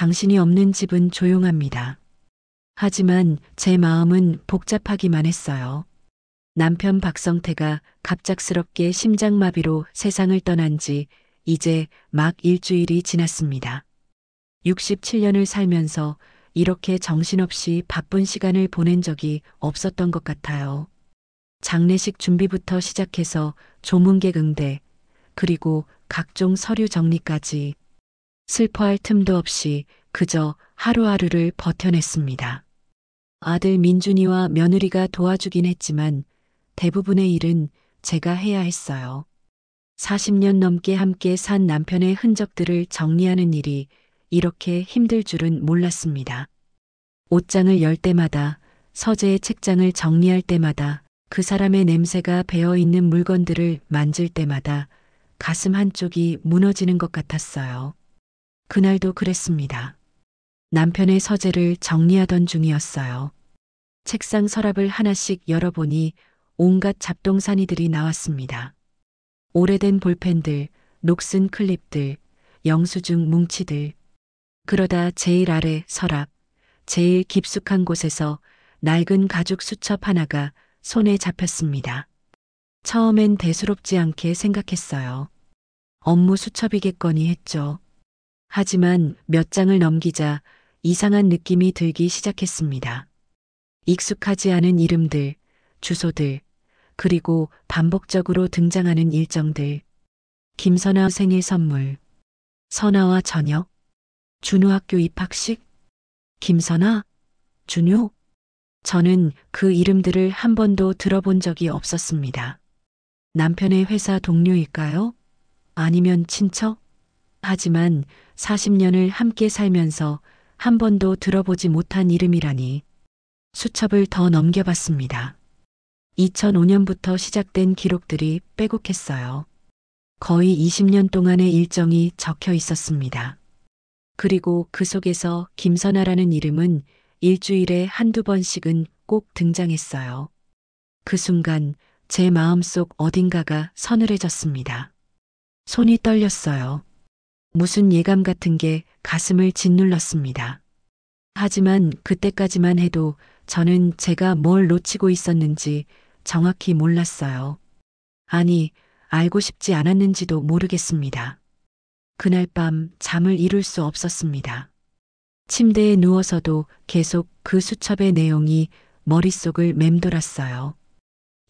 당신이 없는 집은 조용합니다. 하지만 제 마음은 복잡하기만 했어요. 남편 박성태가 갑작스럽게 심장마비로 세상을 떠난 지 이제 막 일주일이 지났습니다. 67년을 살면서 이렇게 정신없이 바쁜 시간을 보낸 적이 없었던 것 같아요. 장례식 준비부터 시작해서 조문객 응대, 그리고 각종 서류 정리까지 슬퍼할 틈도 없이 그저 하루하루를 버텨냈습니다. 아들 민준이와 며느리가 도와주긴 했지만 대부분의 일은 제가 해야 했어요. 40년 넘게 함께 산 남편의 흔적들을 정리하는 일이 이렇게 힘들 줄은 몰랐습니다. 옷장을 열 때마다, 서재의 책장을 정리할 때마다, 그 사람의 냄새가 배어있는 물건들을 만질 때마다 가슴 한쪽이 무너지는 것 같았어요. 그날도 그랬습니다. 남편의 서재를 정리하던 중이었어요. 책상 서랍을 하나씩 열어보니 온갖 잡동사니들이 나왔습니다. 오래된 볼펜들, 녹슨 클립들, 영수증 뭉치들. 그러다 제일 아래 서랍, 제일 깊숙한 곳에서 낡은 가죽 수첩 하나가 손에 잡혔습니다. 처음엔 대수롭지 않게 생각했어요. 업무 수첩이겠거니 했죠. 하지만 몇 장을 넘기자 이상한 느낌이 들기 시작했습니다. 익숙하지 않은 이름들, 주소들, 그리고 반복적으로 등장하는 일정들. 김선아 생일 선물, 선아와 저녁, 준호 학교 입학식, 김선아, 준호. 저는 그 이름들을 한 번도 들어본 적이 없었습니다. 남편의 회사 동료일까요? 아니면 친척? 하지만 40년을 함께 살면서 한 번도 들어보지 못한 이름이라니. 수첩을 더 넘겨봤습니다. 2005년부터 시작된 기록들이 빼곡했어요. 거의 20년 동안의 일정이 적혀 있었습니다. 그리고 그 속에서 김선아라는 이름은 일주일에 한두 번씩은 꼭 등장했어요. 그 순간 제 마음속 어딘가가 서늘해졌습니다. 손이 떨렸어요. 무슨 예감 같은 게 가슴을 짓눌렀습니다. 하지만 그때까지만 해도 저는 제가 뭘 놓치고 있었는지 정확히 몰랐어요. 아니, 알고 싶지 않았는지도 모르겠습니다. 그날 밤 잠을 이룰 수 없었습니다. 침대에 누워서도 계속 그 수첩의 내용이 머릿속을 맴돌았어요.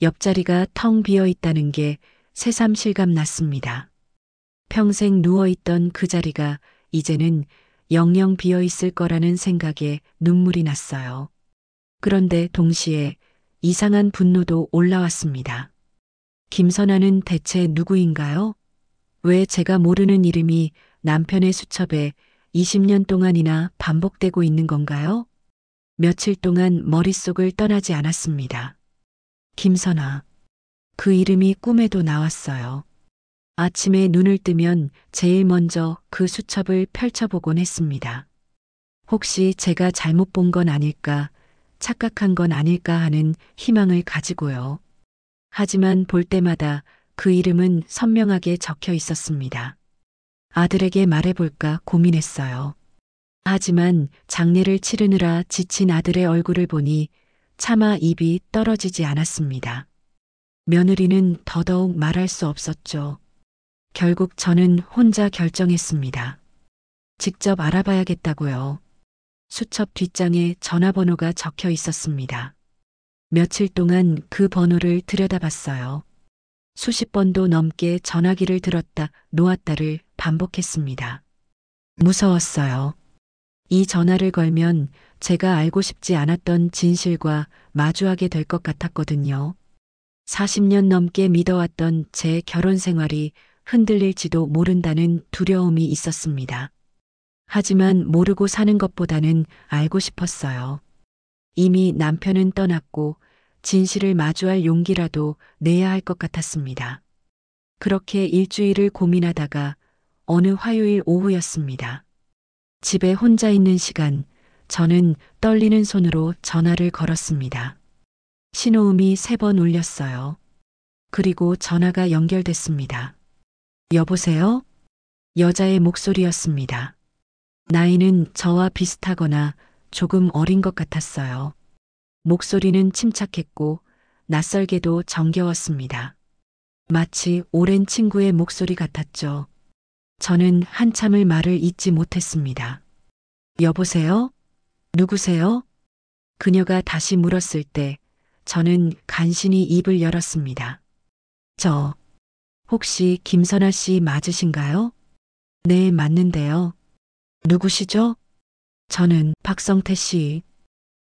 옆자리가 텅 비어 있다는 게 새삼 실감 났습니다. 평생 누워있던 그 자리가 이제는 영영 비어 있을 거라는 생각에 눈물이 났어요. 그런데 동시에 이상한 분노도 올라왔습니다. 김선아는 대체 누구인가요? 왜 제가 모르는 이름이 남편의 수첩에 20년 동안이나 반복되고 있는 건가요? 며칠 동안 머릿속을 떠나지 않았습니다. 김선아. 그 이름이 꿈에도 나왔어요. 아침에 눈을 뜨면 제일 먼저 그 수첩을 펼쳐보곤 했습니다. 혹시 제가 잘못 본 건 아닐까, 착각한 건 아닐까 하는 희망을 가지고요. 하지만 볼 때마다 그 이름은 선명하게 적혀 있었습니다. 아들에게 말해볼까 고민했어요. 하지만 장례를 치르느라 지친 아들의 얼굴을 보니 차마 입이 떨어지지 않았습니다. 며느리는 더더욱 말할 수 없었죠. 결국 저는 혼자 결정했습니다. 직접 알아봐야겠다고요. 수첩 뒷장에 전화번호가 적혀 있었습니다. 며칠 동안 그 번호를 들여다봤어요. 수십 번도 넘게 전화기를 들었다 놓았다를 반복했습니다. 무서웠어요. 이 전화를 걸면 제가 알고 싶지 않았던 진실과 마주하게 될 것 같았거든요. 40년 넘게 믿어왔던 제 결혼 생활이 흔들릴지도 모른다는 두려움이 있었습니다. 하지만 모르고 사는 것보다는 알고 싶었어요. 이미 남편은 떠났고 진실을 마주할 용기라도 내야 할 것 같았습니다. 그렇게 일주일을 고민하다가 어느 화요일 오후였습니다. 집에 혼자 있는 시간, 저는 떨리는 손으로 전화를 걸었습니다. 신호음이 3번 울렸어요. 그리고 전화가 연결됐습니다. 여보세요? 여자의 목소리였습니다. 나이는 저와 비슷하거나 조금 어린 것 같았어요. 목소리는 침착했고 낯설게도 정겨웠습니다. 마치 오랜 친구의 목소리 같았죠. 저는 한참을 말을 잇지 못했습니다. 여보세요? 누구세요? 그녀가 다시 물었을 때 저는 간신히 입을 열었습니다. 저, 혹시 김선아 씨 맞으신가요? 네, 맞는데요. 누구시죠? 저는 박성태 씨.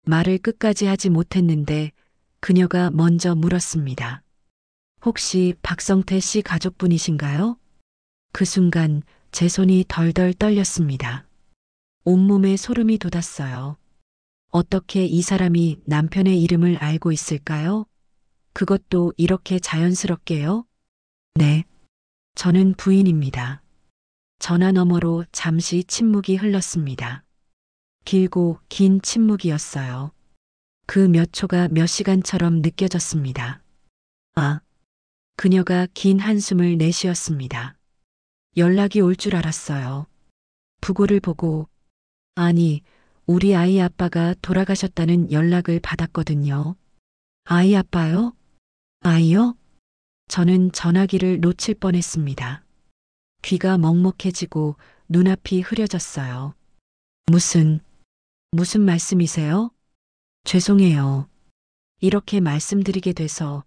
말을 끝까지 하지 못했는데 그녀가 먼저 물었습니다. 혹시 박성태 씨 가족분이신가요? 그 순간 제 손이 덜덜 떨렸습니다. 온몸에 소름이 돋았어요. 어떻게 이 사람이 남편의 이름을 알고 있을까요? 그것도 이렇게 자연스럽게요? 네. 저는 부인입니다. 전화 너머로 잠시 침묵이 흘렀습니다. 길고 긴 침묵이었어요. 그 몇 초가 몇 시간처럼 느껴졌습니다. 아, 그녀가 긴 한숨을 내쉬었습니다. 연락이 올 줄 알았어요. 부고를 보고, 아니, 우리 아이 아빠가 돌아가셨다는 연락을 받았거든요. 아이 아빠요? 아이요? 저는 전화기를 놓칠 뻔했습니다. 귀가 먹먹해지고 눈앞이 흐려졌어요. 무슨 말씀이세요? 죄송해요. 이렇게 말씀드리게 돼서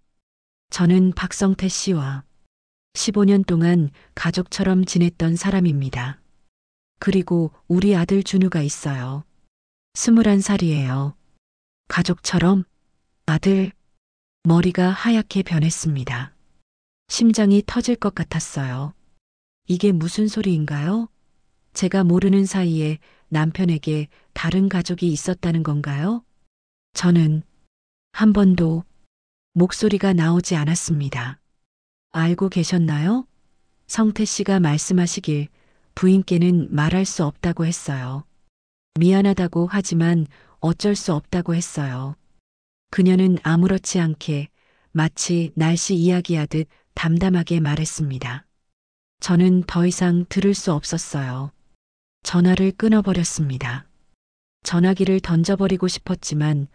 저는 박성태 씨와 15년 동안 가족처럼 지냈던 사람입니다. 그리고 우리 아들 준우가 있어요. 21살이에요. 가족처럼? 아들, 머리가 하얗게 변했습니다. 심장이 터질 것 같았어요. 이게 무슨 소리인가요? 제가 모르는 사이에 남편에게 다른 가족이 있었다는 건가요? 저는 한 번도 목소리가 나오지 않았습니다. 알고 계셨나요? 성태 씨가 말씀하시길 부인께는 말할 수 없다고 했어요. 미안하다고 하지만 어쩔 수 없다고 했어요. 그녀는 아무렇지 않게 마치 날씨 이야기하듯 담담하게 말했습니다. 저는 더 이상 들을 수 없었어요. 전화를 끊어버렸습니다. 전화기를 던져버리고 싶었지만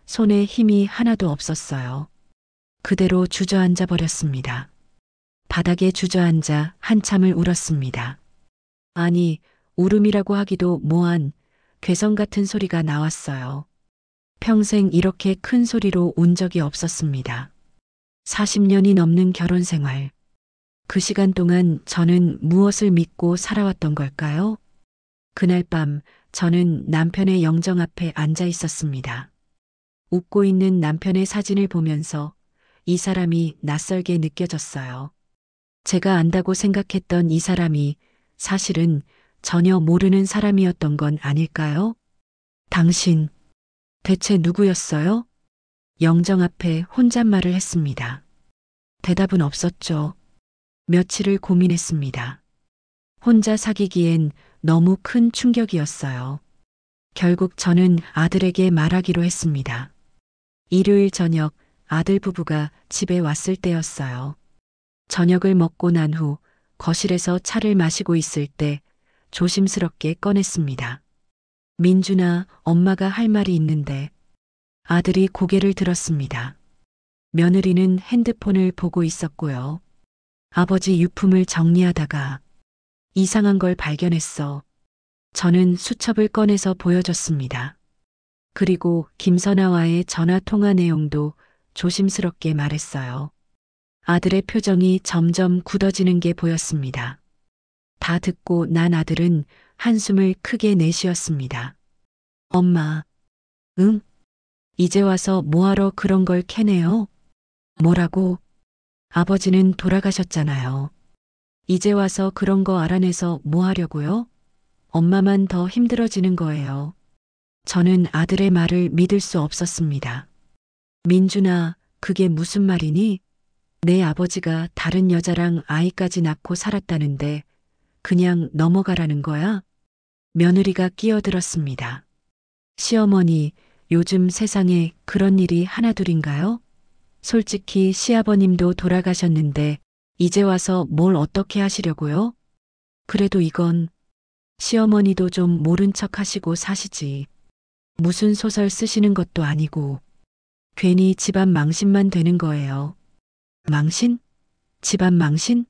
손에 힘이 하나도 없었어요. 그대로 주저앉아 버렸습니다. 바닥에 주저앉아 한참을 울었습니다. 아니, 울음이라고 하기도 뭐한 괴성 같은 소리가 나왔어요. 평생 이렇게 큰 소리로 운 적이 없었습니다. 40년이 넘는 결혼 생활. 그 시간 동안 저는 무엇을 믿고 살아왔던 걸까요? 그날 밤 저는 남편의 영정 앞에 앉아 있었습니다. 웃고 있는 남편의 사진을 보면서 이 사람이 낯설게 느껴졌어요. 제가 안다고 생각했던 이 사람이 사실은 전혀 모르는 사람이었던 건 아닐까요? 당신, 대체 누구였어요? 영정 앞에 혼잣말을 했습니다. 대답은 없었죠. 며칠을 고민했습니다. 혼자 사귀기엔 너무 큰 충격이었어요. 결국 저는 아들에게 말하기로 했습니다. 일요일 저녁 아들 부부가 집에 왔을 때였어요. 저녁을 먹고 난 후 거실에서 차를 마시고 있을 때 조심스럽게 꺼냈습니다. 민준아, 엄마가 할 말이 있는데. 아들이 고개를 들었습니다. 며느리는 핸드폰을 보고 있었고요. 아버지 유품을 정리하다가 이상한 걸 발견했어. 저는 수첩을 꺼내서 보여줬습니다. 그리고 김선아와의 전화 통화 내용도 조심스럽게 말했어요. 아들의 표정이 점점 굳어지는 게 보였습니다. 다 듣고 난 아들은 한숨을 크게 내쉬었습니다. 엄마, 응? 이제 와서 뭐하러 그런 걸 캐내요? 뭐라고? 아버지는 돌아가셨잖아요. 이제 와서 그런 거 알아내서 뭐 하려고요? 엄마만 더 힘들어지는 거예요. 저는 아들의 말을 믿을 수 없었습니다. 민준아, 그게 무슨 말이니? 내 아버지가 다른 여자랑 아이까지 낳고 살았다는데 그냥 넘어가라는 거야? 며느리가 끼어들었습니다. 시어머니, 요즘 세상에 그런 일이 하나둘인가요? 솔직히 시아버님도 돌아가셨는데 이제 와서 뭘 어떻게 하시려고요? 그래도 이건 시어머니도 좀 모른 척 하시고 사시지. 무슨 소설 쓰시는 것도 아니고 괜히 집안 망신만 되는 거예요. 망신? 집안 망신?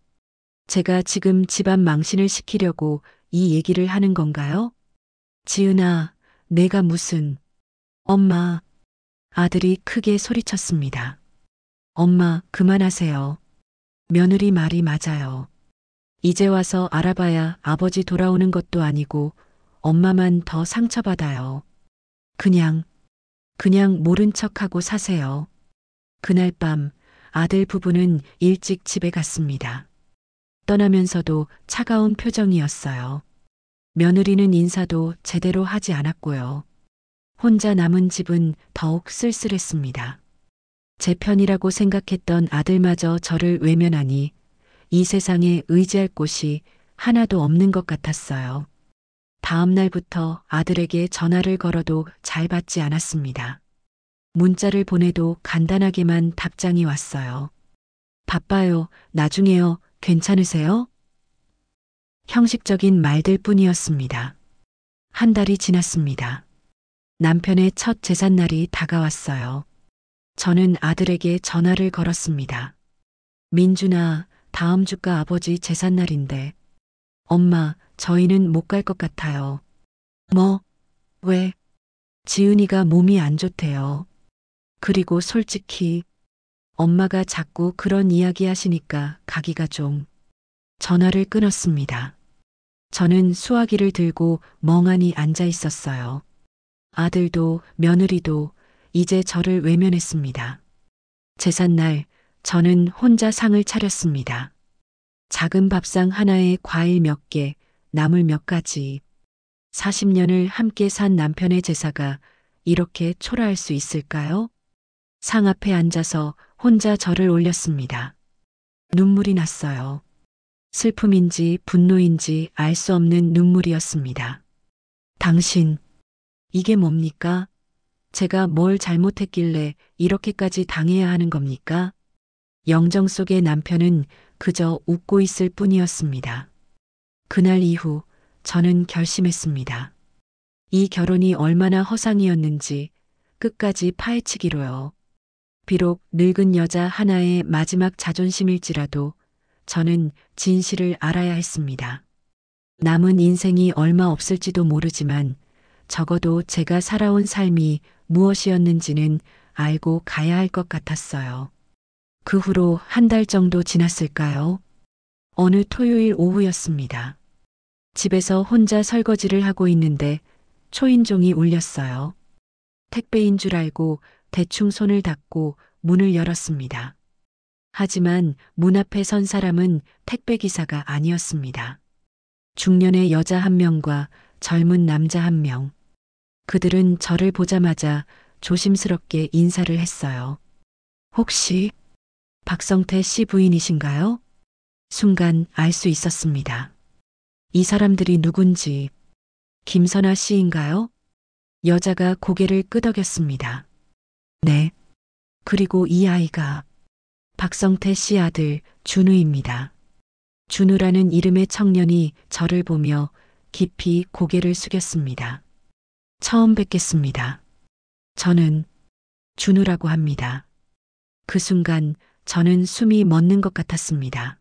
제가 지금 집안 망신을 시키려고 이 얘기를 하는 건가요? 지은아, 내가 무슨... 엄마, 아들이 크게 소리쳤습니다. 엄마, 그만하세요. 며느리 말이 맞아요. 이제 와서 알아봐야 아버지 돌아오는 것도 아니고 엄마만 더 상처받아요. 그냥 모른 척하고 사세요. 그날 밤 아들 부부는 일찍 집에 갔습니다. 떠나면서도 차가운 표정이었어요. 며느리는 인사도 제대로 하지 않았고요. 혼자 남은 집은 더욱 쓸쓸했습니다. 제 편이라고 생각했던 아들마저 저를 외면하니 이 세상에 의지할 곳이 하나도 없는 것 같았어요. 다음 날부터 아들에게 전화를 걸어도 잘 받지 않았습니다. 문자를 보내도 간단하게만 답장이 왔어요. 바빠요. 나중에요. 괜찮으세요? 형식적인 말들 뿐이었습니다. 한 달이 지났습니다. 남편의 첫 제삿날이 다가왔어요. 저는 아들에게 전화를 걸었습니다. 민준아, 다음 주가 아버지 제삿날인데. 엄마, 저희는 못 갈 것 같아요. 뭐? 왜? 지은이가 몸이 안 좋대요. 그리고 솔직히 엄마가 자꾸 그런 이야기 하시니까 가기가 좀... 전화를 끊었습니다. 저는 수화기를 들고 멍하니 앉아 있었어요. 아들도 며느리도 이제 저를 외면했습니다. 제삿날 저는 혼자 상을 차렸습니다. 작은 밥상 하나에 과일 몇 개, 나물 몇 가지. 40년을 함께 산 남편의 제사가 이렇게 초라할 수 있을까요? 상 앞에 앉아서 혼자 절을 올렸습니다. 눈물이 났어요. 슬픔인지 분노인지 알 수 없는 눈물이었습니다. 당신, 이게 뭡니까? 제가 뭘 잘못했길래 이렇게까지 당해야 하는 겁니까? 영정 속의 남편은 그저 웃고 있을 뿐이었습니다. 그날 이후 저는 결심했습니다. 이 결혼이 얼마나 허상이었는지 끝까지 파헤치기로요. 비록 늙은 여자 하나의 마지막 자존심일지라도 저는 진실을 알아야 했습니다. 남은 인생이 얼마 없을지도 모르지만 적어도 제가 살아온 삶이 무엇이었는지는 알고 가야 할 것 같았어요. 그 후로 한 달 정도 지났을까요? 어느 토요일 오후였습니다. 집에서 혼자 설거지를 하고 있는데 초인종이 울렸어요. 택배인 줄 알고 대충 손을 닦고 문을 열었습니다. 하지만 문 앞에 선 사람은 택배기사가 아니었습니다. 중년의 여자 한 명과 젊은 남자 한 명. 그들은 저를 보자마자 조심스럽게 인사를 했어요. 혹시 박성태 씨 부인이신가요? 순간 알 수 있었습니다. 이 사람들이 누군지. 김선아 씨인가요? 여자가 고개를 끄덕였습니다. 네. 그리고 이 아이가 박성태 씨 아들 준우입니다. 준우라는 이름의 청년이 저를 보며 깊이 고개를 숙였습니다. 처음 뵙겠습니다. 저는 준우라고 합니다. 그 순간 저는 숨이 멎는 것 같았습니다.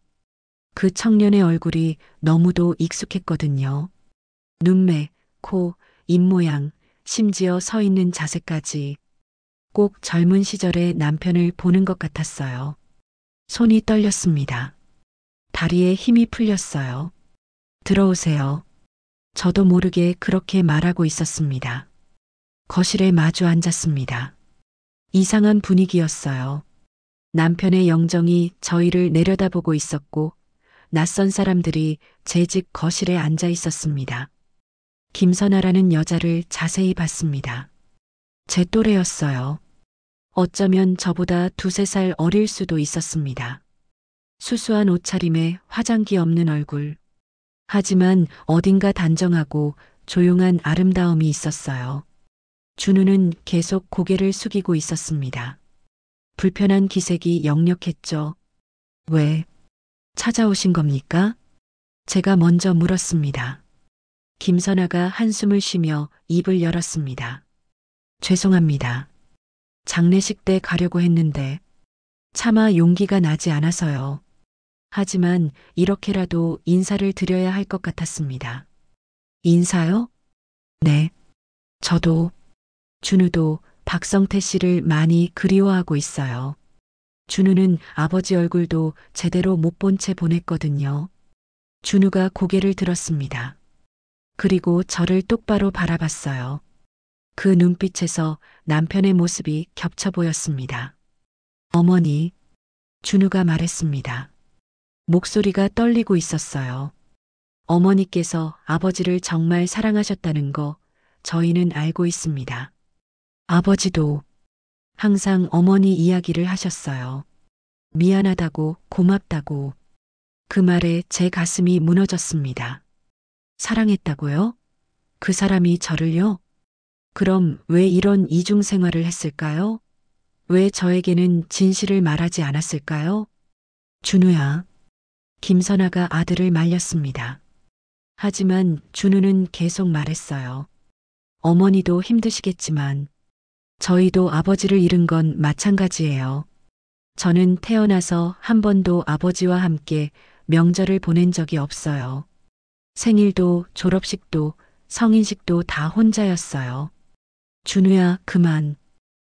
그 청년의 얼굴이 너무도 익숙했거든요. 눈매, 코, 입모양, 심지어 서 있는 자세까지 꼭 젊은 시절의 남편을 보는 것 같았어요. 손이 떨렸습니다. 다리에 힘이 풀렸어요. 들어오세요. 저도 모르게 그렇게 말하고 있었습니다. 거실에 마주 앉았습니다. 이상한 분위기였어요. 남편의 영정이 저희를 내려다보고 있었고 낯선 사람들이 제 집 거실에 앉아 있었습니다. 김선아라는 여자를 자세히 봤습니다. 제 또래였어요. 어쩌면 저보다 2~3살 어릴 수도 있었습니다. 수수한 옷차림에 화장기 없는 얼굴. 하지만 어딘가 단정하고 조용한 아름다움이 있었어요. 준우는 계속 고개를 숙이고 있었습니다. 불편한 기색이 역력했죠. 왜 찾아오신 겁니까? 제가 먼저 물었습니다. 김선아가 한숨을 쉬며 입을 열었습니다. 죄송합니다. 장례식 때 가려고 했는데 차마 용기가 나지 않아서요. 하지만 이렇게라도 인사를 드려야 할 것 같았습니다. 인사요? 네. 저도, 준우도 박성태 씨를 많이 그리워하고 있어요. 준우는 아버지 얼굴도 제대로 못 본 채 보냈거든요. 준우가 고개를 들었습니다. 그리고 저를 똑바로 바라봤어요. 그 눈빛에서 남편의 모습이 겹쳐 보였습니다. 어머니, 준우가 말했습니다. 목소리가 떨리고 있었어요. 어머니께서 아버지를 정말 사랑하셨다는 거 저희는 알고 있습니다. 아버지도 항상 어머니 이야기를 하셨어요. 미안하다고, 고맙다고. 그 말에 제 가슴이 무너졌습니다. 사랑했다고요? 그 사람이 저를요? 그럼 왜 이런 이중 생활을 했을까요? 왜 저에게는 진실을 말하지 않았을까요? 준우야. 김선아가 아들을 말렸습니다. 하지만 준우는 계속 말했어요. 어머니도 힘드시겠지만 저희도 아버지를 잃은 건 마찬가지예요. 저는 태어나서 한 번도 아버지와 함께 명절을 보낸 적이 없어요. 생일도 졸업식도 성인식도 다 혼자였어요. 준우야, 그만.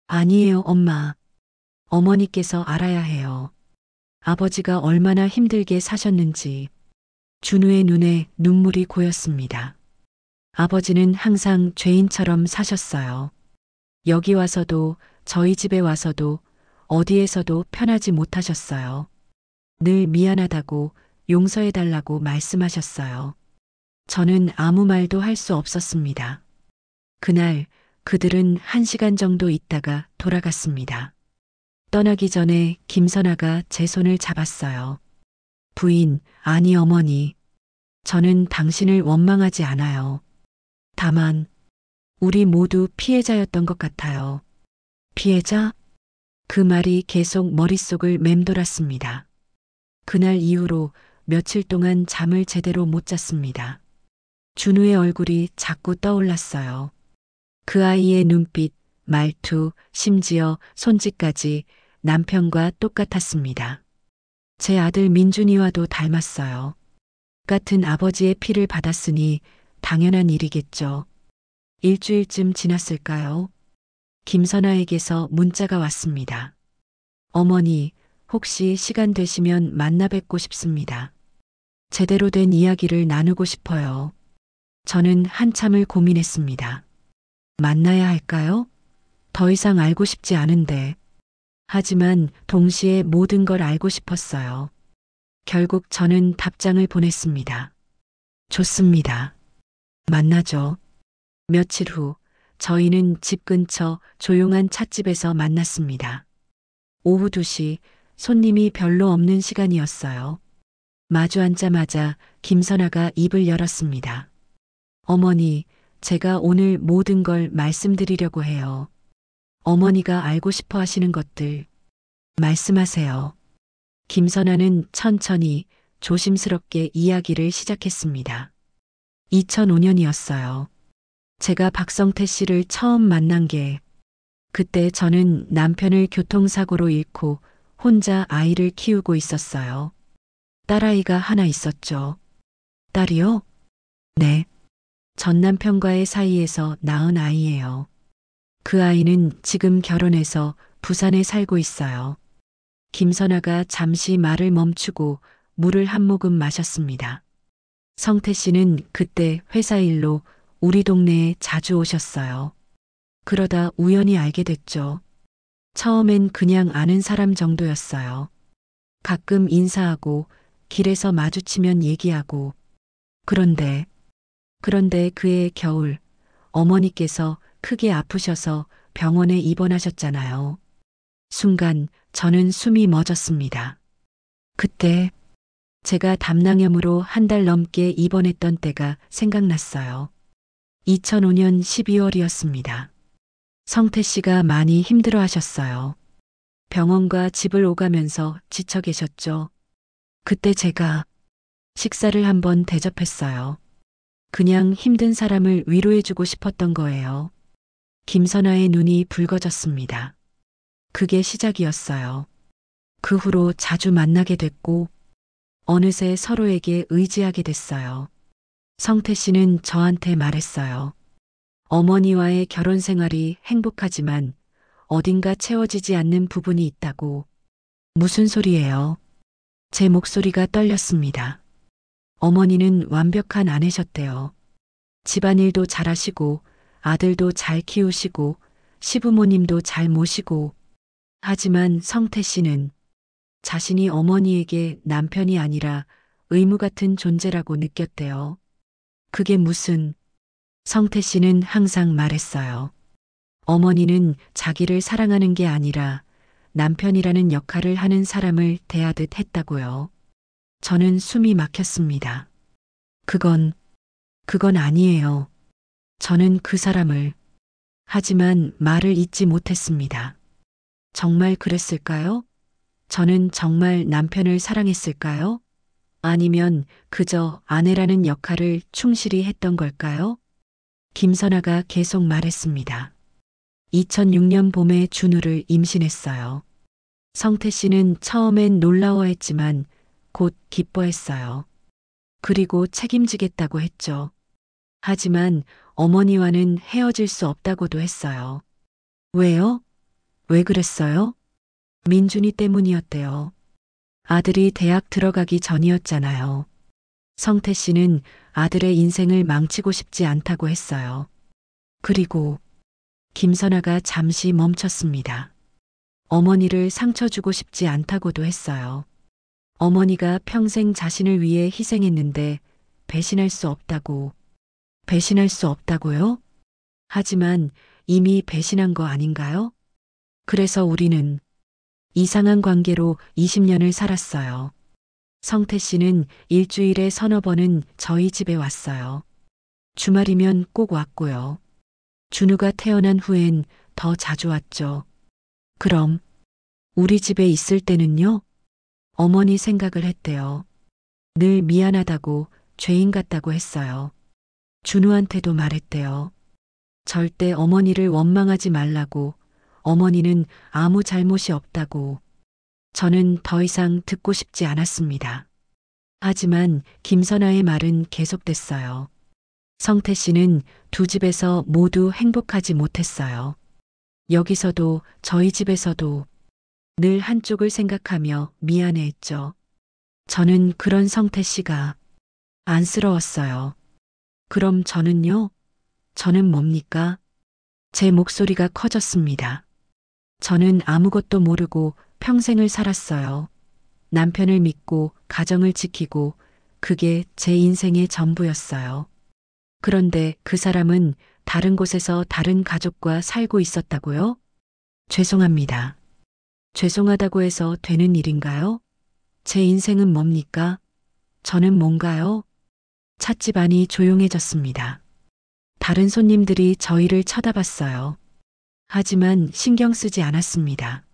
아니에요, 엄마. 어머니께서 알아야 해요. 아버지가 얼마나 힘들게 사셨는지. 준우의 눈에 눈물이 고였습니다. 아버지는 항상 죄인처럼 사셨어요. 여기 와서도 저희 집에 와서도 어디에서도 편하지 못하셨어요. 늘 미안하다고 용서해달라고 말씀하셨어요. 저는 아무 말도 할 수 없었습니다. 그날 그들은 1시간 정도 있다가 돌아갔습니다. 떠나기 전에 김선아가 제 손을 잡았어요. 부인, 아니 어머니. 저는 당신을 원망하지 않아요. 다만 우리 모두 피해자였던 것 같아요. 피해자? 그 말이 계속 머릿속을 맴돌았습니다. 그날 이후로 며칠 동안 잠을 제대로 못 잤습니다. 준우의 얼굴이 자꾸 떠올랐어요. 그 아이의 눈빛, 말투, 심지어 손짓까지 남편과 똑같았습니다. 제 아들 민준이와도 닮았어요. 같은 아버지의 피를 받았으니 당연한 일이겠죠. 일주일쯤 지났을까요? 김선아에게서 문자가 왔습니다. 어머니, 혹시 시간 되시면 만나 뵙고 싶습니다. 제대로 된 이야기를 나누고 싶어요. 저는 한참을 고민했습니다. 만나야 할까요? 더 이상 알고 싶지 않은데. 하지만 동시에 모든 걸 알고 싶었어요. 결국 저는 답장을 보냈습니다. 좋습니다. 만나죠. 며칠 후 저희는 집 근처 조용한 찻집에서 만났습니다. 오후 2시 손님이 별로 없는 시간이었어요. 마주 앉자마자 김선아가 입을 열었습니다. 어머니, 제가 오늘 모든 걸 말씀드리려고 해요. 어머니가 알고 싶어 하시는 것들 말씀하세요. 김선아는 천천히 조심스럽게 이야기를 시작했습니다. 2005년이었어요. 제가 박성태 씨를 처음 만난 게 그때 저는 남편을 교통사고로 잃고 혼자 아이를 키우고 있었어요. 딸아이가 하나 있었죠. 딸이요? 네. 전 남편과의 사이에서 낳은 아이예요. 그 아이는 지금 결혼해서 부산에 살고 있어요. 김선아가 잠시 말을 멈추고 물을 한 모금 마셨습니다. 성태 씨는 그때 회사 일로 우리 동네에 자주 오셨어요. 그러다 우연히 알게 됐죠. 처음엔 그냥 아는 사람 정도였어요. 가끔 인사하고 길에서 마주치면 얘기하고. 그런데 그해 겨울 어머니께서 크게 아프셔서 병원에 입원하셨잖아요. 순간 저는 숨이 멎었습니다. 그때 제가 담낭염으로 1달 넘게 입원했던 때가 생각났어요. 2005년 12월이었습니다. 성태 씨가 많이 힘들어 하셨어요. 병원과 집을 오가면서 지쳐 계셨죠. 그때 제가 식사를 한번 대접했어요. 그냥 힘든 사람을 위로해주고 싶었던 거예요. 김선아의 눈이 붉어졌습니다. 그게 시작이었어요. 그 후로 자주 만나게 됐고, 어느새 서로에게 의지하게 됐어요. 성태 씨는 저한테 말했어요. 어머니와의 결혼 생활이 행복하지만 어딘가 채워지지 않는 부분이 있다고. 무슨 소리예요? 제 목소리가 떨렸습니다. 어머니는 완벽한 아내셨대요. 집안일도 잘하시고 아들도 잘 키우시고 시부모님도 잘 모시고. 하지만 성태 씨는 자신이 어머니에게 남편이 아니라 의무 같은 존재라고 느꼈대요. 그게 무슨. 성태 씨는 항상 말했어요. 어머니는 자기를 사랑하는 게 아니라 남편이라는 역할을 하는 사람을 대하듯 했다고요. 저는 숨이 막혔습니다. 그건 아니에요. 저는 그 사람을. 하지만 말을 잇지 못했습니다. 정말 그랬을까요? 저는 정말 남편을 사랑했을까요? 아니면 그저 아내라는 역할을 충실히 했던 걸까요? 김선아가 계속 말했습니다. 2006년 봄에 준우를 임신했어요. 성태 씨는 처음엔 놀라워했지만 곧 기뻐했어요. 그리고 책임지겠다고 했죠. 하지만 어머니와는 헤어질 수 없다고도 했어요. 왜요? 왜 그랬어요? 민준이 때문이었대요. 아들이 대학 들어가기 전이었잖아요. 성태 씨는 아들의 인생을 망치고 싶지 않다고 했어요. 그리고 김선아가 잠시 멈췄습니다. 어머니를 상처 주고 싶지 않다고도 했어요. 어머니가 평생 자신을 위해 희생했는데 배신할 수 없다고. 배신할 수 없다고요? 하지만 이미 배신한 거 아닌가요? 그래서 우리는 이상한 관계로 20년을 살았어요. 성태 씨는 일주일에 서너 번은 저희 집에 왔어요. 주말이면 꼭 왔고요. 준우가 태어난 후엔 더 자주 왔죠. 그럼 우리 집에 있을 때는요? 어머니 생각을 했대요. 늘 미안하다고 죄인 같다고 했어요. 준우한테도 말했대요. 절대 어머니를 원망하지 말라고. 어머니는 아무 잘못이 없다고. 저는 더 이상 듣고 싶지 않았습니다. 하지만 김선아의 말은 계속됐어요. 성태 씨는 두 집에서 모두 행복하지 못했어요. 여기서도 저희 집에서도 늘 한쪽을 생각하며 미안해했죠. 저는 그런 성태 씨가 안쓰러웠어요. 그럼 저는요? 저는 뭡니까? 제 목소리가 커졌습니다. 저는 아무것도 모르고 평생을 살았어요. 남편을 믿고 가정을 지키고 그게 제 인생의 전부였어요. 그런데 그 사람은 다른 곳에서 다른 가족과 살고 있었다고요? 죄송합니다. 죄송하다고 해서 되는 일인가요? 제 인생은 뭡니까? 저는 뭔가요? 찻집 안이 조용해졌습니다. 다른 손님들이 저희를 쳐다봤어요. 하지만 신경 쓰지 않았습니다.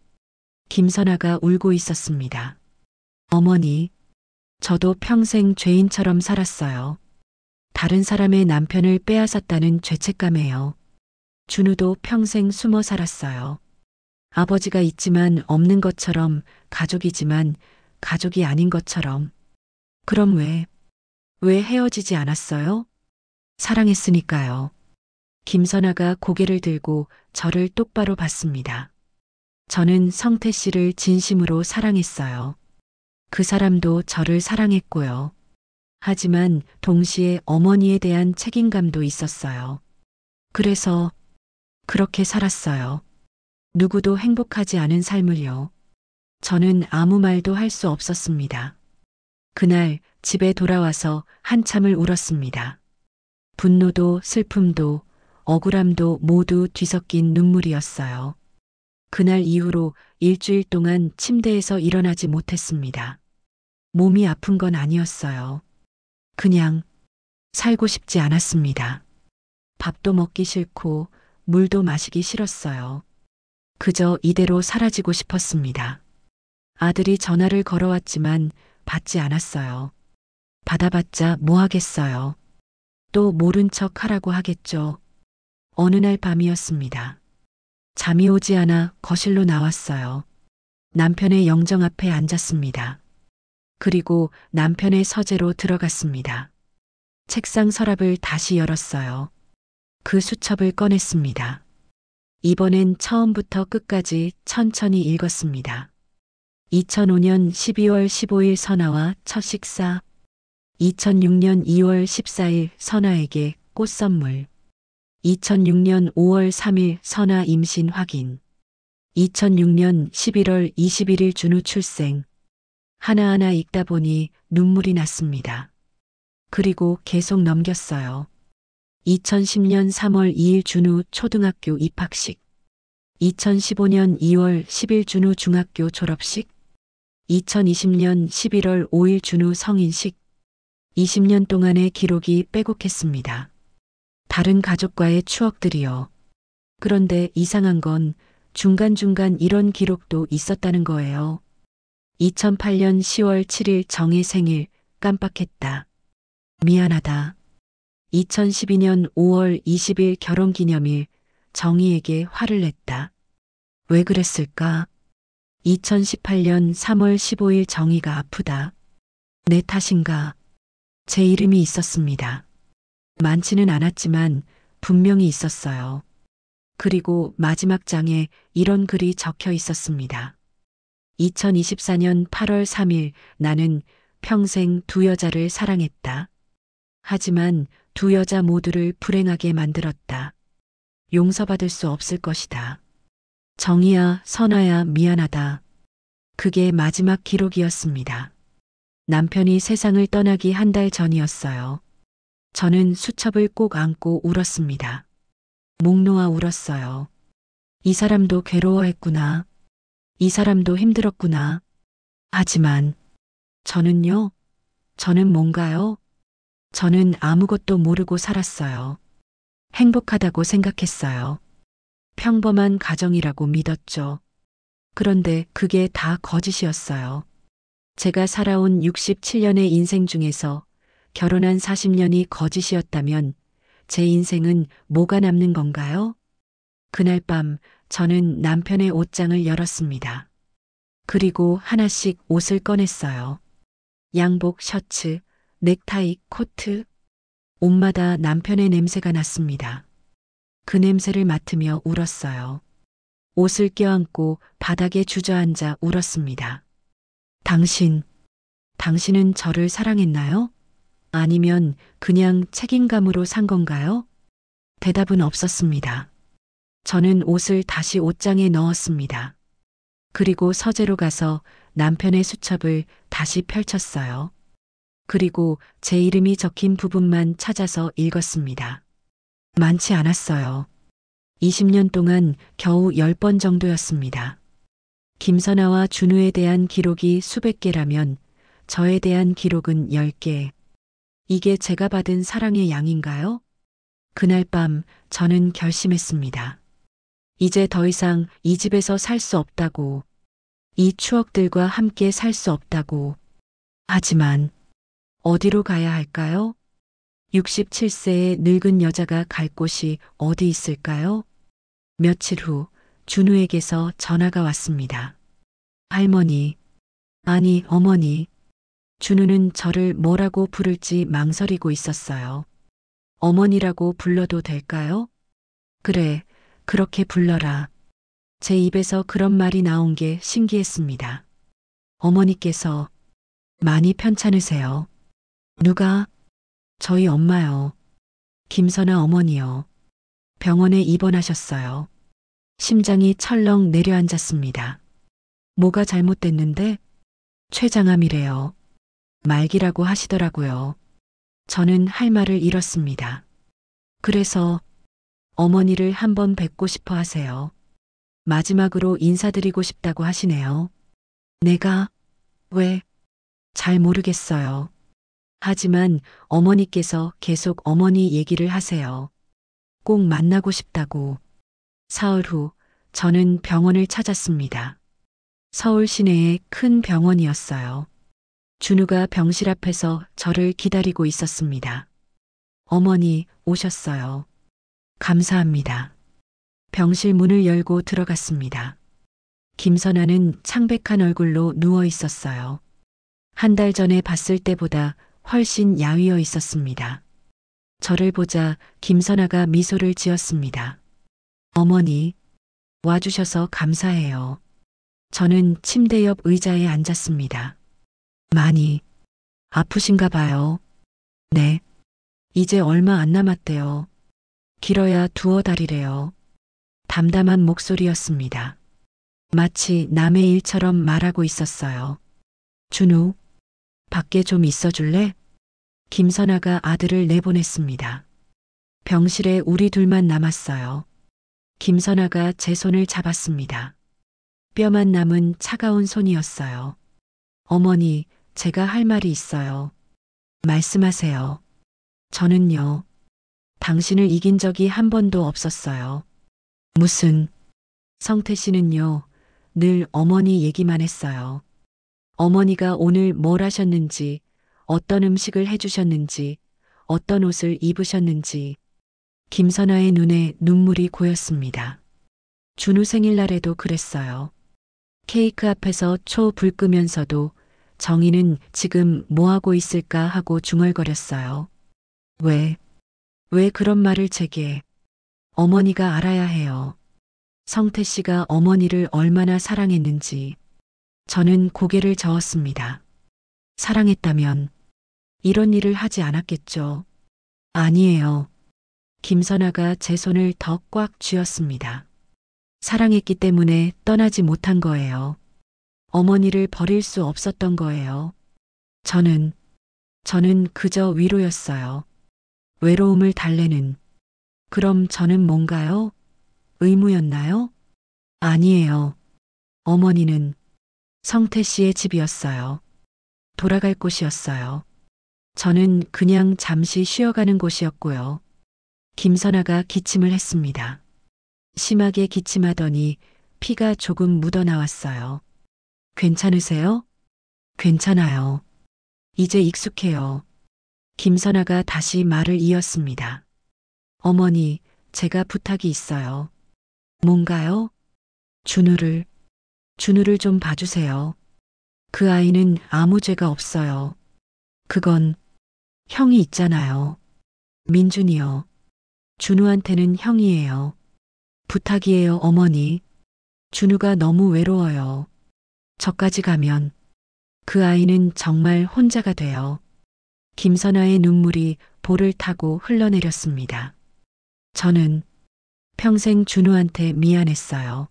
김선아가 울고 있었습니다. 어머니, 저도 평생 죄인처럼 살았어요. 다른 사람의 남편을 빼앗았다는 죄책감에요. 준우도 평생 숨어 살았어요. 아버지가 있지만 없는 것처럼, 가족이지만 가족이 아닌 것처럼. 그럼 왜 헤어지지 않았어요? 사랑했으니까요. 김선아가 고개를 들고 저를 똑바로 봤습니다. 저는 성태 씨를 진심으로 사랑했어요. 그 사람도 저를 사랑했고요. 하지만 동시에 어머니에 대한 책임감도 있었어요. 그래서 그렇게 살았어요. 누구도 행복하지 않은 삶을요. 저는 아무 말도 할 수 없었습니다. 그날 집에 돌아와서 한참을 울었습니다. 분노도 슬픔도 억울함도 모두 뒤섞인 눈물이었어요. 그날 이후로 일주일 동안 침대에서 일어나지 못했습니다. 몸이 아픈 건 아니었어요. 그냥 살고 싶지 않았습니다. 밥도 먹기 싫고 물도 마시기 싫었어요. 그저 이대로 사라지고 싶었습니다. 아들이 전화를 걸어왔지만 받지 않았어요. 받아봤자 뭐 하겠어요. 또 모른 척 하라고 하겠죠. 어느 날 밤이었습니다. 잠이 오지 않아 거실로 나왔어요. 남편의 영정 앞에 앉았습니다. 그리고 남편의 서재로 들어갔습니다. 책상 서랍을 다시 열었어요. 그 수첩을 꺼냈습니다. 이번엔 처음부터 끝까지 천천히 읽었습니다. 2005년 12월 15일 선아와 첫 식사. 2006년 2월 14일 선아에게 꽃 선물. 2006년 5월 3일 선아 임신 확인. 2006년 11월 21일 준우 출생. 하나하나 읽다 보니 눈물이 났습니다. 그리고 계속 넘겼어요. 2010년 3월 2일 준우 초등학교 입학식. 2015년 2월 10일 준우 중학교 졸업식. 2020년 11월 5일 준우 성인식. 20년 동안의 기록이 빼곡했습니다. 다른 가족과의 추억들이요. 그런데 이상한 건 중간중간 이런 기록도 있었다는 거예요. 2008년 10월 7일 정의 생일. 깜빡했다. 미안하다. 2012년 5월 20일 결혼기념일. 정희에게 화를 냈다. 왜 그랬을까? 2018년 3월 15일 정희가 아프다. 내 탓인가? 제 이름이 있었습니다. 많지는 않았지만 분명히 있었어요. 그리고 마지막 장에 이런 글이 적혀 있었습니다. 2024년 8월 3일 나는 평생 두 여자를 사랑했다. 하지만 두 여자 모두를 불행하게 만들었다. 용서받을 수 없을 것이다. 정희야, 선아야, 미안하다. 그게 마지막 기록이었습니다. 남편이 세상을 떠나기 한 달 전이었어요. 저는 수첩을 꼭 안고 울었습니다. 목 놓아 울었어요. 이 사람도 괴로워했구나. 이 사람도 힘들었구나. 하지만 저는요? 저는 뭔가요? 저는 아무것도 모르고 살았어요. 행복하다고 생각했어요. 평범한 가정이라고 믿었죠. 그런데 그게 다 거짓이었어요. 제가 살아온 67년의 인생 중에서 결혼한 40년이 거짓이었다면 제 인생은 뭐가 남는 건가요? 그날 밤 저는 남편의 옷장을 열었습니다. 그리고 하나씩 옷을 꺼냈어요. 양복, 셔츠, 넥타이, 코트. 옷마다 남편의 냄새가 났습니다. 그 냄새를 맡으며 울었어요. 옷을 껴안고 바닥에 주저앉아 울었습니다. 당신은 저를 사랑했나요? 아니면 그냥 책임감으로 산 건가요? 대답은 없었습니다. 저는 옷을 다시 옷장에 넣었습니다. 그리고 서재로 가서 남편의 수첩을 다시 펼쳤어요. 그리고 제 이름이 적힌 부분만 찾아서 읽었습니다. 많지 않았어요. 20년 동안 겨우 10번 정도였습니다. 김선아와 준우에 대한 기록이 수백 개라면 저에 대한 기록은 10개. 이게 제가 받은 사랑의 양인가요? 그날 밤 저는 결심했습니다. 이제 더 이상 이 집에서 살 수 없다고. 이 추억들과 함께 살 수 없다고. 하지만 어디로 가야 할까요? 67세의 늙은 여자가 갈 곳이 어디 있을까요? 며칠 후 준우에게서 전화가 왔습니다. 할머니, 아니 어머니. 준우는 저를 뭐라고 부를지 망설이고 있었어요. 어머니라고 불러도 될까요? 그래, 그렇게 불러라. 제 입에서 그런 말이 나온 게 신기했습니다. 어머니께서 많이 편찮으세요. 누가? 저희 엄마요. 김선아 어머니요. 병원에 입원하셨어요. 심장이 철렁 내려앉았습니다. 뭐가 잘못됐는데? 췌장암이래요. 말기라고 하시더라고요. 저는 할 말을 잃었습니다. 그래서 어머니를 한번 뵙고 싶어 하세요. 마지막으로 인사드리고 싶다고 하시네요. 내가 왜? 잘 모르겠어요. 하지만 어머니께서 계속 어머니 얘기를 하세요. 꼭 만나고 싶다고. 사흘 후 저는 병원을 찾았습니다. 서울 시내의 큰 병원이었어요. 준우가 병실 앞에서 저를 기다리고 있었습니다. 어머니 오셨어요. 감사합니다. 병실 문을 열고 들어갔습니다. 김선아는 창백한 얼굴로 누워 있었어요. 한 달 전에 봤을 때보다 훨씬 야위어 있었습니다. 저를 보자 김선아가 미소를 지었습니다. 어머니, 와주셔서 감사해요. 저는 침대 옆 의자에 앉았습니다. 많이 아프신가 봐요. 네. 이제 얼마 안 남았대요. 길어야 두어 달이래요. 담담한 목소리였습니다. 마치 남의 일처럼 말하고 있었어요. 준우, 밖에 좀 있어 줄래? 김선아가 아들을 내보냈습니다. 병실에 우리 둘만 남았어요. 김선아가 제 손을 잡았습니다. 뼈만 남은 차가운 손이었어요. 어머니, 제가 할 말이 있어요. 말씀하세요. 저는요, 당신을 이긴 적이 한 번도 없었어요. 무슨, 성태 씨는요, 늘 어머니 얘기만 했어요. 어머니가 오늘 뭘 하셨는지, 어떤 음식을 해주셨는지, 어떤 옷을 입으셨는지. 김선아의 눈에 눈물이 고였습니다. 준우 생일날에도 그랬어요. 케이크 앞에서 초 불 끄면서도 정희는 지금 뭐하고 있을까 하고 중얼거렸어요. 왜 그런 말을 제게. 어머니가 알아야 해요. 성태 씨가 어머니를 얼마나 사랑했는지. 저는 고개를 저었습니다. 사랑했다면 이런 일을 하지 않았겠죠. 아니에요. 김선아가 제 손을 더 꽉 쥐었습니다. 사랑했기 때문에 떠나지 못한 거예요. 어머니를 버릴 수 없었던 거예요. 저는 그저 위로였어요. 외로움을 달래는. 그럼 저는 뭔가요? 의무였나요? 아니에요. 어머니는 성태 씨의 집이었어요. 돌아갈 곳이었어요. 저는 그냥 잠시 쉬어가는 곳이었고요. 김선아가 기침을 했습니다. 심하게 기침하더니 피가 조금 묻어나왔어요. 괜찮으세요? 괜찮아요. 이제 익숙해요. 김선아가 다시 말을 이었습니다. 어머니, 제가 부탁이 있어요. 뭔가요? 준우를 좀 봐주세요. 그 아이는 아무 죄가 없어요. 그건 형이 있잖아요. 민준이요. 준우한테는 형이에요. 부탁이에요, 어머니. 준우가 너무 외로워요. 저까지 가면 그 아이는 정말 혼자가 돼요. 김선아의 눈물이 볼을 타고 흘러내렸습니다. 저는 평생 준우한테 미안했어요.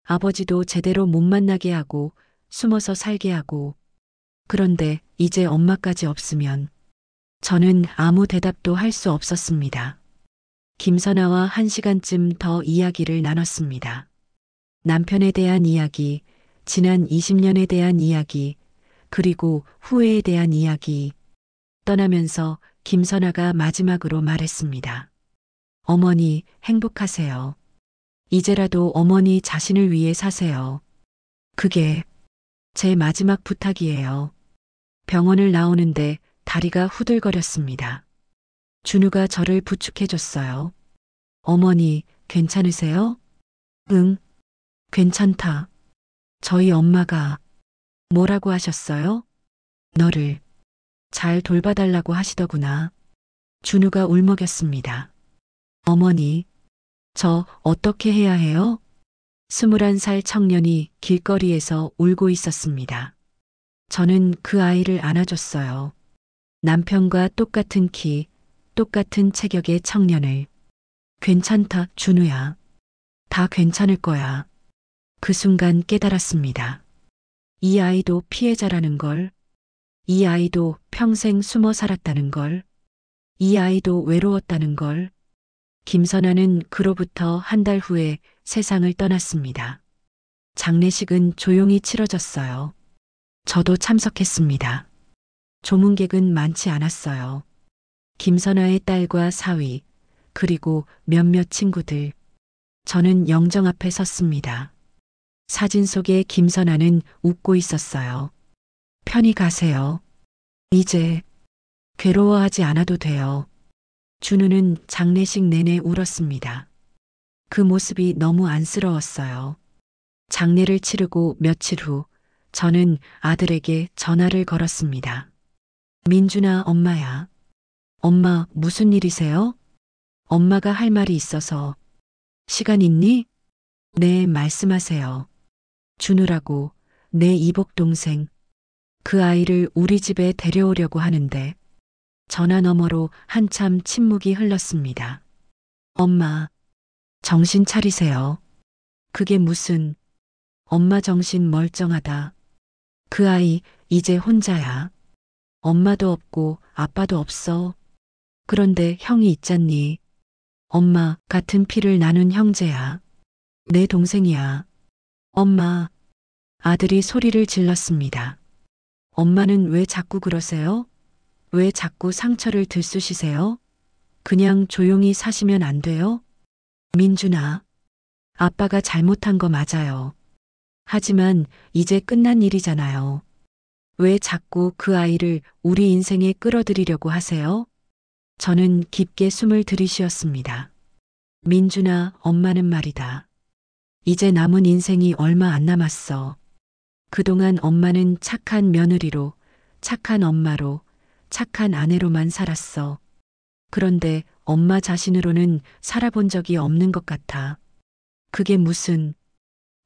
아버지도 제대로 못 만나게 하고 숨어서 살게 하고. 그런데 이제 엄마까지 없으면 저는 아무 대답도 할 수 없었습니다. 김선아와 1시간쯤 더 이야기를 나눴습니다. 남편에 대한 이야기, 지난 20년에 대한 이야기, 그리고 후회에 대한 이야기. 떠나면서 김선아가 마지막으로 말했습니다. 어머니, 행복하세요. 이제라도 어머니 자신을 위해 사세요. 그게 제 마지막 부탁이에요. 병원을 나오는데 다리가 후들거렸습니다. 준우가 저를 부축해줬어요. 어머니, 괜찮으세요? 응, 괜찮다. 저희 엄마가 뭐라고 하셨어요? 너를 잘 돌봐달라고 하시더구나. 준우가 울먹였습니다. 어머니, 저 어떻게 해야 해요? 21살 청년이 길거리에서 울고 있었습니다. 저는 그 아이를 안아줬어요. 남편과 똑같은 키, 똑같은 체격의 청년을. 괜찮다, 준우야. 다 괜찮을 거야. 그 순간 깨달았습니다. 이 아이도 피해자라는 걸. 이 아이도 평생 숨어 살았다는 걸. 이 아이도 외로웠다는 걸. 김선아는 그로부터 한 달 후에 세상을 떠났습니다. 장례식은 조용히 치러졌어요. 저도 참석했습니다. 조문객은 많지 않았어요. 김선아의 딸과 사위, 그리고 몇몇 친구들. 저는 영정 앞에 섰습니다. 사진 속의 김선아는 웃고 있었어요. 편히 가세요. 이제 괴로워하지 않아도 돼요. 준우는 장례식 내내 울었습니다. 그 모습이 너무 안쓰러웠어요. 장례를 치르고 며칠 후 저는 아들에게 전화를 걸었습니다. 민준아, 엄마야. 엄마, 무슨 일이세요? 엄마가 할 말이 있어서. 시간 있니? 네, 말씀하세요. 준우라고, 내 이복 동생. 그 아이를 우리 집에 데려오려고 하는데 전화 너머로 한참 침묵이 흘렀습니다. 엄마, 정신 차리세요. 그게 무슨, 엄마 정신 멀쩡하다. 그 아이 이제 혼자야. 엄마도 없고 아빠도 없어. 그런데 형이 있잖니. 엄마 같은 피를 나눈 형제야. 내 동생이야. 엄마, 아들이 소리를 질렀습니다. 엄마는 왜 자꾸 그러세요? 왜 자꾸 상처를 들쑤시세요? 그냥 조용히 사시면 안 돼요? 민준아, 아빠가 잘못한 거 맞아요. 하지만 이제 끝난 일이잖아요. 왜 자꾸 그 아이를 우리 인생에 끌어들이려고 하세요? 저는 깊게 숨을 들이쉬었습니다. 민준아, 엄마는 말이다. 이제 남은 인생이 얼마 안 남았어. 그동안 엄마는 착한 며느리로, 착한 엄마로, 착한 아내로만 살았어. 그런데 엄마 자신으로는 살아본 적이 없는 것 같아. 그게 무슨,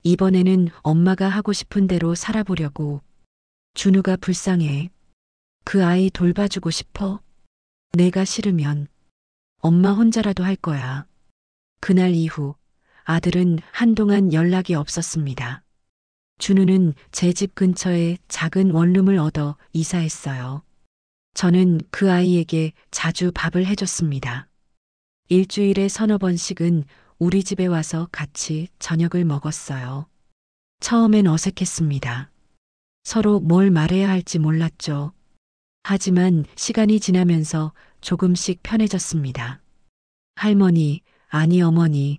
이번에는 엄마가 하고 싶은 대로 살아보려고. 준우가 불쌍해. 그 아이 돌봐주고 싶어. 내가 싫으면 엄마 혼자라도 할 거야. 그날 이후 아들은 한동안 연락이 없었습니다. 준우는 제 집 근처에 작은 원룸을 얻어 이사했어요. 저는 그 아이에게 자주 밥을 해줬습니다. 일주일에 서너 번씩은 우리 집에 와서 같이 저녁을 먹었어요. 처음엔 어색했습니다. 서로 뭘 말해야 할지 몰랐죠. 하지만 시간이 지나면서 조금씩 편해졌습니다. 할머니, 아니 어머니.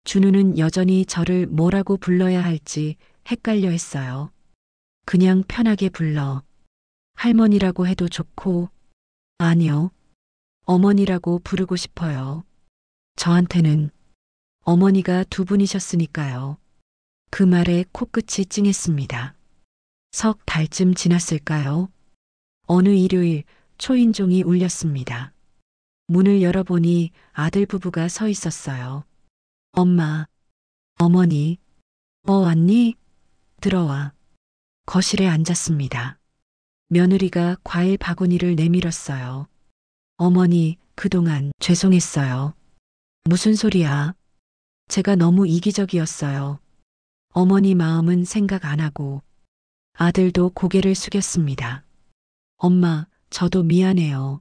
준우는 여전히 저를 뭐라고 불러야 할지 헷갈려 했어요. 그냥 편하게 불러. 할머니라고 해도 좋고, 아니요. 어머니라고 부르고 싶어요. 저한테는 어머니가 두 분이셨으니까요. 그 말에 코끝이 찡했습니다. 석 달쯤 지났을까요? 어느 일요일 초인종이 울렸습니다. 문을 열어보니 아들 부부가 서 있었어요. 엄마, 어머니, 왔니? 들어와. 거실에 앉았습니다. 며느리가 과일 바구니를 내밀었어요. 어머니, 그동안 죄송했어요. 무슨 소리야? 제가 너무 이기적이었어요. 어머니 마음은 생각 안 하고. 아들도 고개를 숙였습니다. 엄마, 저도 미안해요.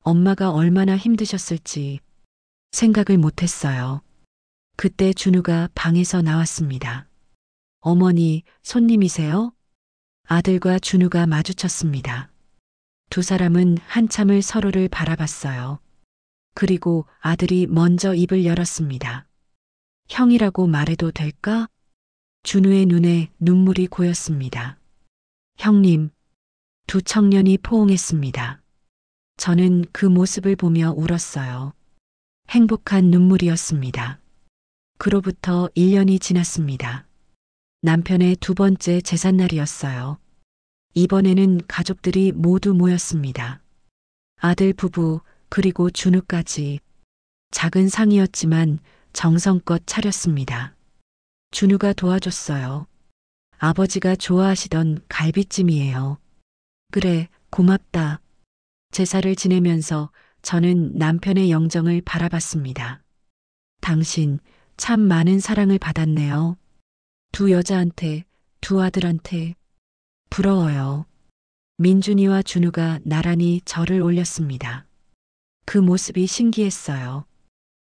엄마가 얼마나 힘드셨을지 생각을 못했어요. 그때 준우가 방에서 나왔습니다. 어머니, 손님이세요? 아들과 준우가 마주쳤습니다. 두 사람은 한참을 서로를 바라봤어요. 그리고 아들이 먼저 입을 열었습니다. 형이라고 말해도 될까? 준우의 눈에 눈물이 고였습니다. 형님, 두 청년이 포옹했습니다. 저는 그 모습을 보며 울었어요. 행복한 눈물이었습니다. 그로부터 1년이 지났습니다. 남편의 두 번째 제삿날이었어요. 이번에는 가족들이 모두 모였습니다. 아들 부부 그리고 준우까지. 작은 상이었지만 정성껏 차렸습니다. 준우가 도와줬어요. 아버지가 좋아하시던 갈비찜이에요. 그래, 고맙다. 제사를 지내면서 저는 남편의 영정을 바라봤습니다. 당신 참 많은 사랑을 받았네요. 두 여자한테, 두 아들한테. 부러워요. 민준이와 준우가 나란히 절을 올렸습니다. 그 모습이 신기했어요.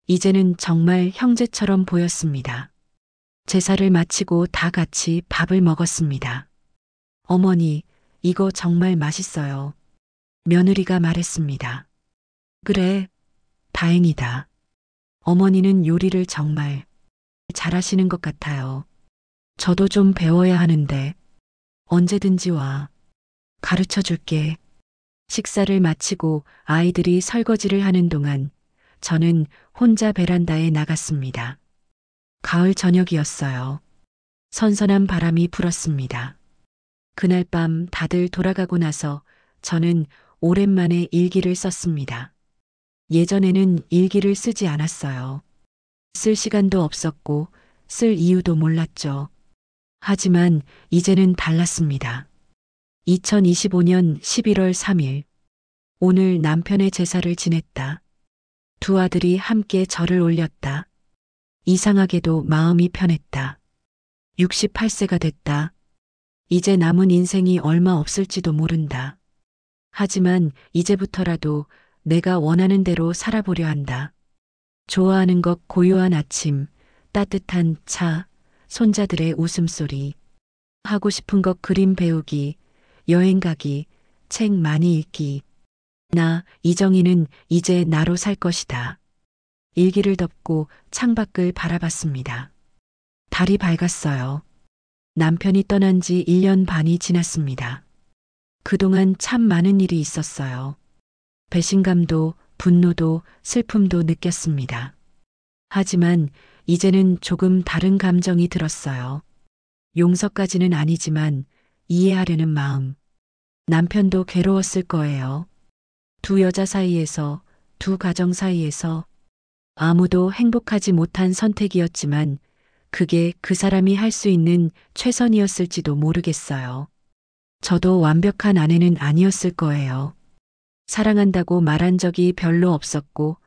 이제는 정말 형제처럼 보였습니다. 제사를 마치고 다 같이 밥을 먹었습니다. 어머니, 이거 정말 맛있어요. 며느리가 말했습니다. 그래, 다행이다. 어머니는 요리를 정말 잘하시는 것 같아요. 저도 좀 배워야 하는데 언제든지 와. 가르쳐 줄게. 식사를 마치고 아이들이 설거지를 하는 동안 저는 혼자 베란다에 나갔습니다. 가을 저녁이었어요. 선선한 바람이 불었습니다. 그날 밤 다들 돌아가고 나서 저는 오랜만에 일기를 썼습니다. 예전에는 일기를 쓰지 않았어요. 쓸 시간도 없었고 쓸 이유도 몰랐죠. 하지만 이제는 달랐습니다. 2025년 11월 3일. 오늘 남편의 제사를 지냈다. 두 아들이 함께 절을 올렸다. 이상하게도 마음이 편했다. 68세가 됐다. 이제 남은 인생이 얼마 없을지도 모른다. 하지만 이제부터라도 내가 원하는 대로 살아보려 한다. 좋아하는 것 고요한 아침, 따뜻한 차, 손자들의 웃음소리. 하고 싶은 것 그림 배우기, 여행 가기, 책 많이 읽기. 나, 이정희는 이제 나로 살 것이다. 일기를 덮고 창밖을 바라봤습니다. 달이 밝았어요. 남편이 떠난 지 1년 반이 지났습니다. 그동안 참 많은 일이 있었어요. 배신감도, 분노도, 슬픔도 느꼈습니다. 하지만 이제는 조금 다른 감정이 들었어요. 용서까지는 아니지만 이해하려는 마음. 남편도 괴로웠을 거예요. 두 여자 사이에서, 두 가정 사이에서 아무도 행복하지 못한 선택이었지만 그게 그 사람이 할 수 있는 최선이었을지도 모르겠어요. 저도 완벽한 아내는 아니었을 거예요. 사랑한다고 말한 적이 별로 없었고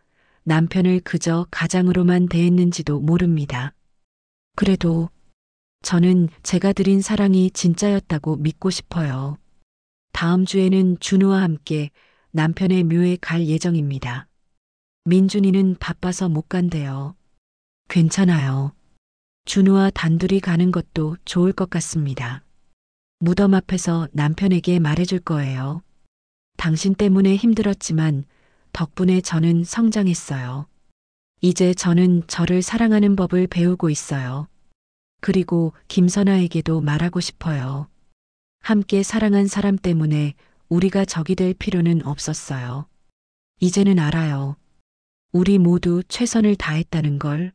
남편을 그저 가장으로만 대했는지도 모릅니다. 그래도 저는 제가 드린 사랑이 진짜였다고 믿고 싶어요. 다음 주에는 준우와 함께 남편의 묘에 갈 예정입니다. 민준이는 바빠서 못 간대요. 괜찮아요. 준우와 단둘이 가는 것도 좋을 것 같습니다. 무덤 앞에서 남편에게 말해줄 거예요. 당신 때문에 힘들었지만 덕분에 저는 성장했어요. 이제 저는 저를 사랑하는 법을 배우고 있어요. 그리고 김선아에게도 말하고 싶어요. 함께 사랑한 사람 때문에 우리가 적이 될 필요는 없었어요. 이제는 알아요. 우리 모두 최선을 다했다는 걸.